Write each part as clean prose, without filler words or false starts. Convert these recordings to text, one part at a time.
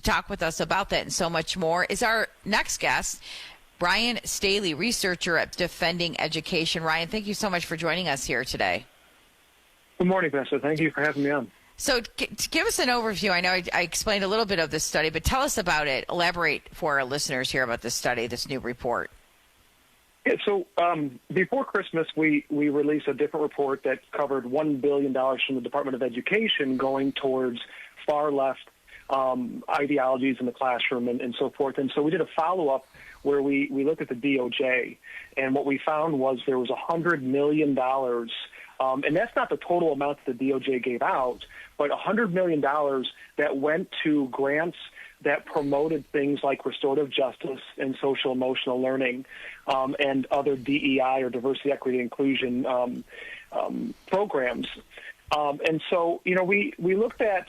talk with us about that and so much more is our next guest, Rhyen Staley, researcher at Defending Education. Rhyen, thank you so much for joining us here today. Good morning, Vanessa. Thank you for having me on. So give us an overview. I know I explained a little bit of this study, but tell us about it. Elaborate for our listeners here about this study, this new report. Yeah, so before Christmas, we released a different report that covered $1 billion from the Department of Education going towards far left ideologies in the classroom and so forth. And so we did a follow-up where we looked at the DOJ, and what we found was there was $100 million, and that's not the total amount that the DOJ gave out, but $100 million that went to grants that promoted things like restorative justice and social emotional learning and other DEI or diversity, equity, inclusion programs. And so, we looked at,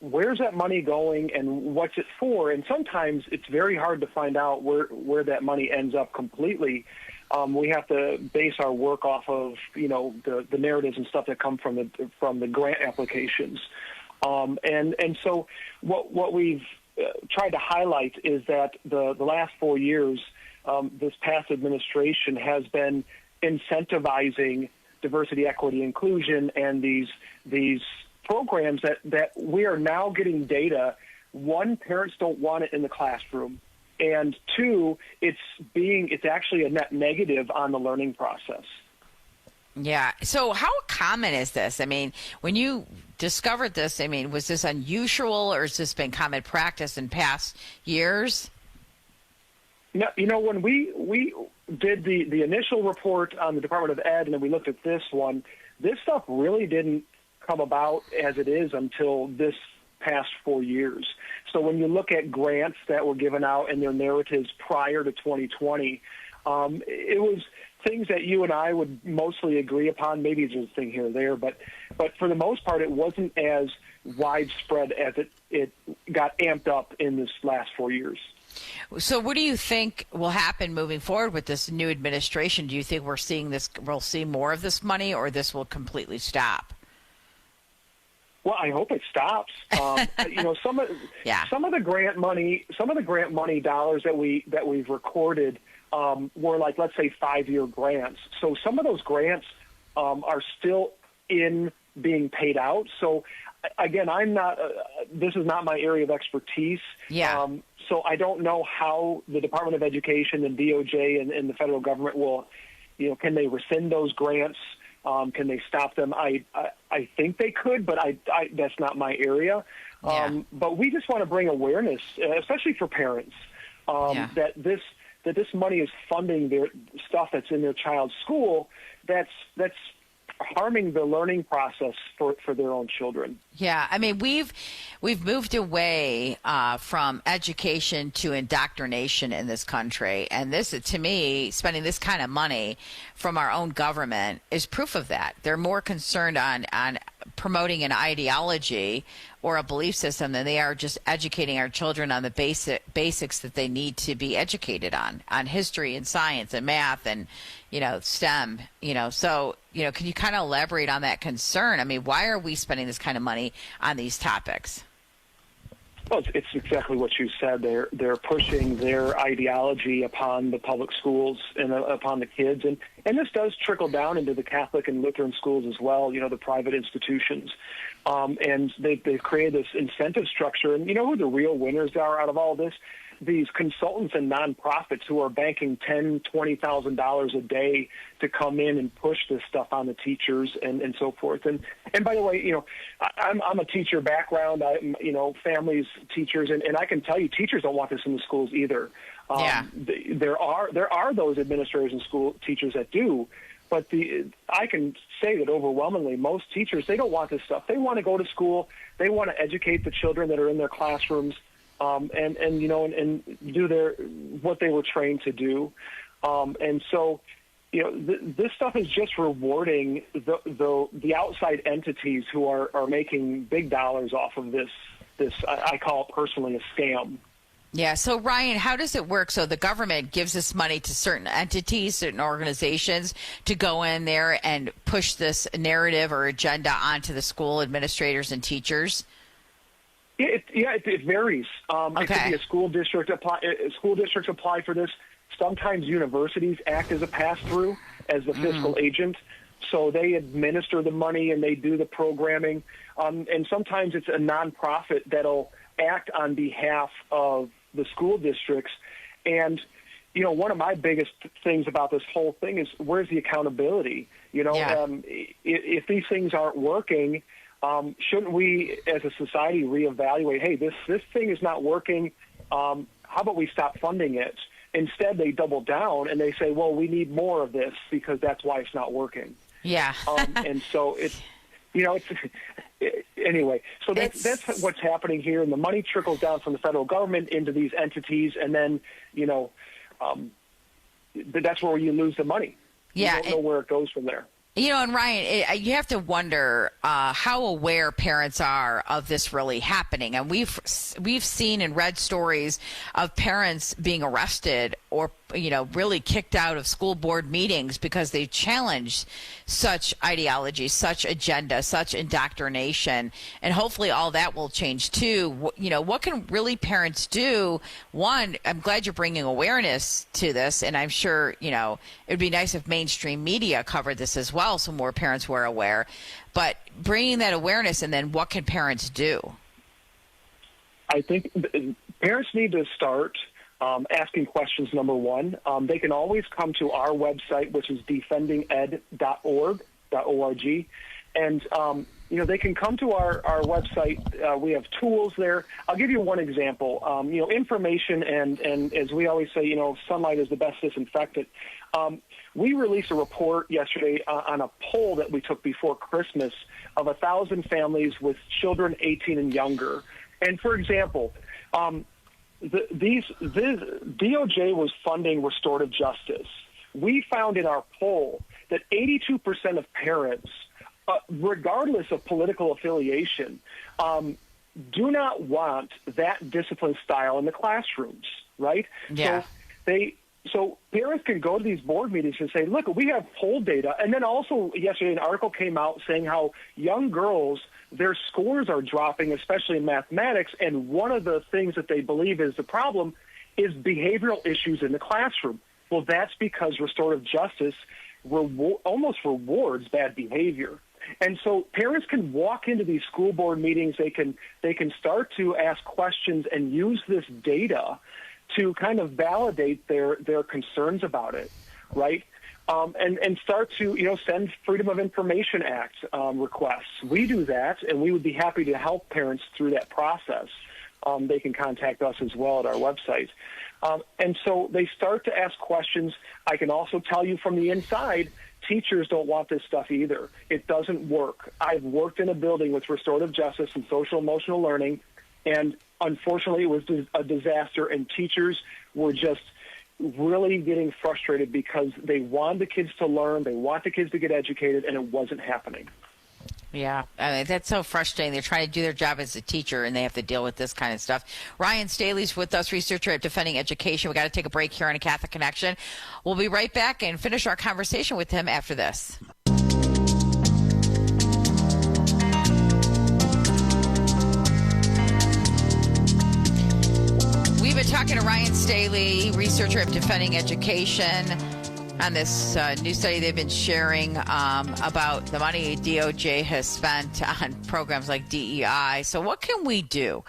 where's that money going and what's it for? And sometimes it's very hard to find out where that money ends up completely. We have to base our work off of, the narratives and stuff that come from the grant applications. And so what we've tried to highlight is that the last 4 years, this past administration has been incentivizing diversity, equity, inclusion, and these programs that we are now getting data. One, parents don't want it in the classroom, and two, it's actually a net negative on the learning process. Yeah. So how common is this? I mean, when you discovered this, was this unusual, or has this been common practice in past years? No, when we did the initial report on the Department of Ed, and then we looked at this one, this stuff really didn't come about as it is until this past 4 years. So when you look at grants that were given out and their narratives prior to 2020, it was things that you and I would mostly agree upon. Maybe there's a thing here or there, but for the most part, it wasn't as widespread as it got amped up in this last 4 years. So what do you think will happen moving forward with this new administration? Do you think we'll see more of this money, or this will completely stop? Well, I hope it stops. Some of the grant money dollars that we've recorded were like, let's say, 5-year grants. So some of those grants are still being paid out. So again, this is not my area of expertise. Yeah. So I don't know how the Department of Education and DOJ and the federal government will, can they rescind those grants? Can they stop them? I think they could, but that's not my area. Yeah. But we just want to bring awareness, especially for parents, that this money is funding their stuff that's in their child's school that's harming the learning process for their own children. Yeah, we've moved away from education to indoctrination in this country, and this, to me, spending this kind of money from our own government is proof of that. They're more concerned on promoting an ideology or a belief system than they are just educating our children on the basics that they need to be educated on history and science and math and STEM. So can you kind of elaborate on that concern? Why are we spending this kind of money on these topics? Well, it's exactly what you said. They're pushing their ideology upon the public schools and upon the kids, and this does trickle down into the Catholic and Lutheran schools as well. The private institutions, and they've created this incentive structure. And who the real winners are out of all this? These consultants and nonprofits who are banking $10,000, $20,000 a day to come in and push this stuff on the teachers and so forth. And by the way, I'm a teacher background. Families, teachers, and I can tell you, teachers don't want this in the schools either. There are those administrators and school teachers that do, but I can say that overwhelmingly, most teachers, they don't want this stuff. They want to go to school. They want to educate the children that are in their classrooms. And do what they were trained to do, and so this stuff is just rewarding the outside entities who are making big dollars off of this. I call it personally a scam. Yeah. So Rhyen, how does it work? So the government gives this money to certain entities, certain organizations to go in there and push this narrative or agenda onto the school administrators and teachers. It varies. It could be a school district apply. School districts apply for this. Sometimes universities act as a pass-through, as the fiscal agent. So they administer the money and they do the programming. And sometimes it's a nonprofit that'll act on behalf of the school districts. And, one of my biggest things about this whole thing is where's the accountability? If these things aren't working, shouldn't we as a society reevaluate, hey, this thing is not working. How about we stop funding it? Instead, they double down and they say, well, we need more of this because that's why it's not working. Yeah. And so anyway, so that's what's happening here. And the money trickles down from the federal government into these entities. And then, that's where you lose the money. Yeah. You don't know where it goes from there. And Rhyen, you have to wonder how aware parents are of this really happening. And we've seen and read stories of parents being arrested or, really kicked out of school board meetings because they challenged such ideology, such agenda, such indoctrination. And hopefully all that will change too. What can really parents do? One, I'm glad you're bringing awareness to this. And I'm sure, it would be nice if mainstream media covered this as well, so more parents were aware. But bringing that awareness, and then what can parents do? I think parents need to start asking questions, number one. They can always come to our website, which is defendinged.org. And, they can come to our website. We have tools there. I'll give you one example. Information and as we always say, sunlight is the best disinfectant. We released a report yesterday on a poll that we took before Christmas of 1,000 families with children 18 and younger. And for example, the DOJ was funding restorative justice. We found in our poll that 82% of parents, regardless of political affiliation, do not want that discipline style in the classrooms, right? Yeah. So parents can go to these board meetings and say, look, we have poll data. And then also yesterday an article came out saying how young girls, their scores are dropping, especially in mathematics. And one of the things that they believe is the problem is behavioral issues in the classroom. Well, that's because restorative justice almost rewards bad behavior. And so parents can walk into these school board meetings. They can start to ask questions and use this data to kind of validate their concerns about it, right? And start to, send Freedom of Information Act requests. We do that, and we would be happy to help parents through that process. They can contact us as well at our website. And so they start to ask questions. I can also tell you from the inside, teachers don't want this stuff either. It doesn't work. I've worked in a building with restorative justice and social emotional learning, and unfortunately, it was a disaster, and teachers were just really getting frustrated because they wanted the kids to learn, they want the kids to get educated, and it wasn't happening. Yeah, I mean, that's so frustrating. They're trying to do their job as a teacher, and they have to deal with this kind of stuff. Rhyen Staley's with us, researcher at Defending Education. We got to take a break here on A Catholic Connection. We'll be right back and finish our conversation with him after this. We've been talking to Rhyen Staley, researcher at Defending Education, on this new study they've been sharing about the money DOJ has spent on programs like DEI. So what can we do?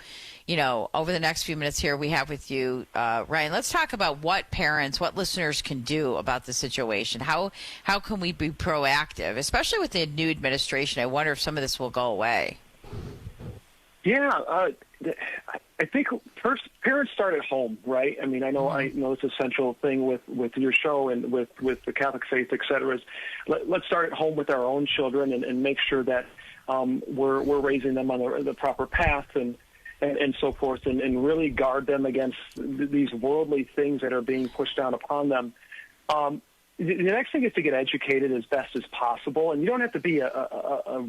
Over the next few minutes here we have with you, Rhyen, let's talk about what parents, what listeners can do about the situation. How can we be proactive, especially with the new administration? I wonder if some of this will go away. Yeah, I think first parents start at home, right? I mean, I know it's a central thing with your show and with the Catholic faith, et cetera. Is let's start at home with our own children and make sure that we're raising them on the proper path and so forth, and really guard them against these worldly things that are being pushed down upon them. The next thing is to get educated as best as possible, and you don't have to be a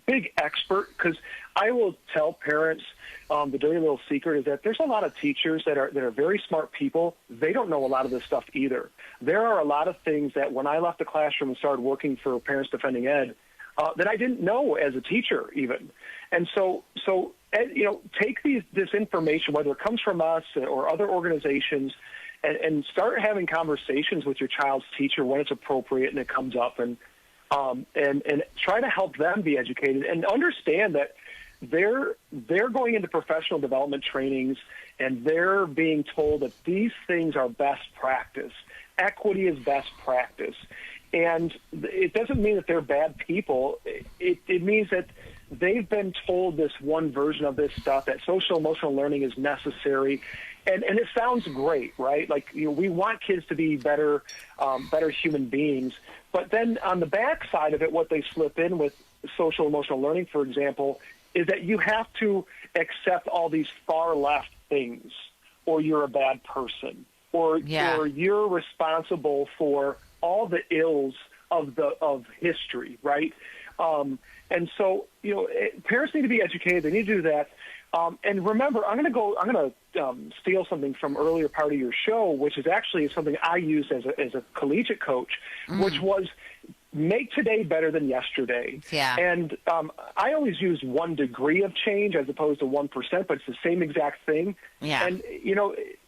big expert, because I will tell parents the dirty little secret is that there's a lot of teachers that are very smart people. They don't know a lot of this stuff either. There are a lot of things that when I left the classroom and started working for Parents Defending Ed that I didn't know as a teacher even. And so take this information, whether it comes from us or other organizations, and start having conversations with your child's teacher when it's appropriate and it comes up, and try to help them be educated and understand that they're going into professional development trainings and they're being told that these things are best practice. Equity is best practice. And it doesn't mean that they're bad people. It means that they've been told this one version of this stuff, that social emotional learning is necessary. And it sounds great, right? Like, we want kids to be better human beings. But then on the back side of it, what they slip in with social emotional learning, for example, is that you have to accept all these far left things, or you're a bad person, or you're responsible for all the ills of history, right? And so, parents need to be educated. They need to do that. And remember, I'm going to steal something from earlier part of your show, which is actually something I used as a collegiate coach, which was make today better than yesterday. Yeah. And I always use 1 degree of change as opposed to 1%, but it's the same exact thing. Yeah. And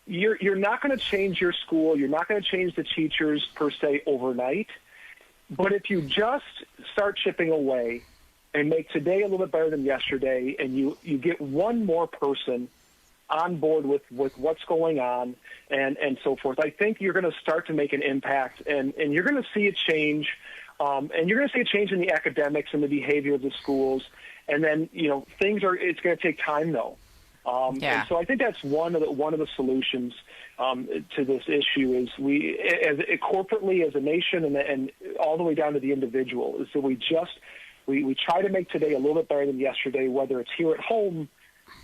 you're not going to change your school. You're not going to change the teachers per se overnight. But if you just start chipping away and make today a little bit better than yesterday, and you get one more person on board with what's going on and so forth, I think you're going to start to make an impact, and you're going to see a change, and you're going to see a change in the academics and the behavior of the schools. And then, it's going to take time, though. And so I think that's one of the solutions to this issue is we, corporately as a nation and all the way down to the individual, is that we try to make today a little bit better than yesterday, whether it's here at home,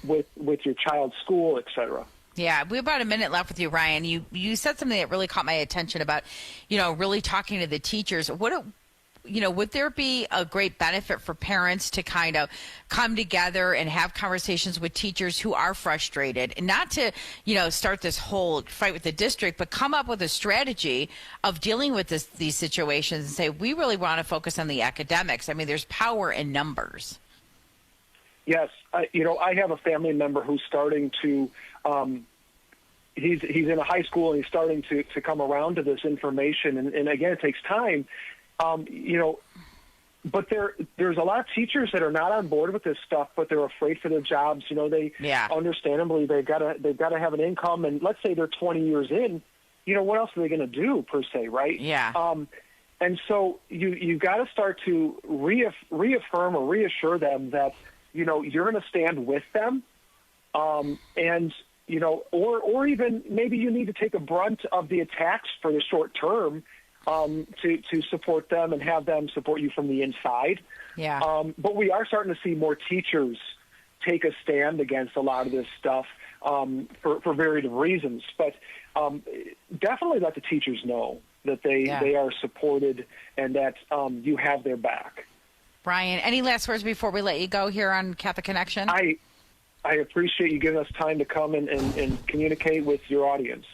with your child's school, et cetera. Yeah, we have about a minute left with you, Rhyen. You said something that really caught my attention about, really talking to the teachers. Would there be a great benefit for parents to kind of come together and have conversations with teachers who are frustrated, and not to, start this whole fight with the district, but come up with a strategy of dealing with these situations and say, we really want to focus on the academics. I mean, there's power in numbers. Yes. I have a family member who's starting to, he's in a high school and he's starting to come around to this information. And again, it takes time. But there's a lot of teachers that are not on board with this stuff, but they're afraid for their jobs. Understandably, they've got to have an income, and let's say they're 20 years in, what else are they going to do per se, right? Yeah. And so you've got to start to reaffirm or reassure them that, you're going to stand with them, and or even maybe you need to take a brunt of the attacks for the short term. To support them and have them support you from the inside. Yeah. But we are starting to see more teachers take a stand against a lot of this stuff for varied reasons. But definitely let the teachers know that they are supported and that you have their back. Rhyen, any last words before we let you go here on Catholic Connection? I appreciate you giving us time to come and communicate with your audience.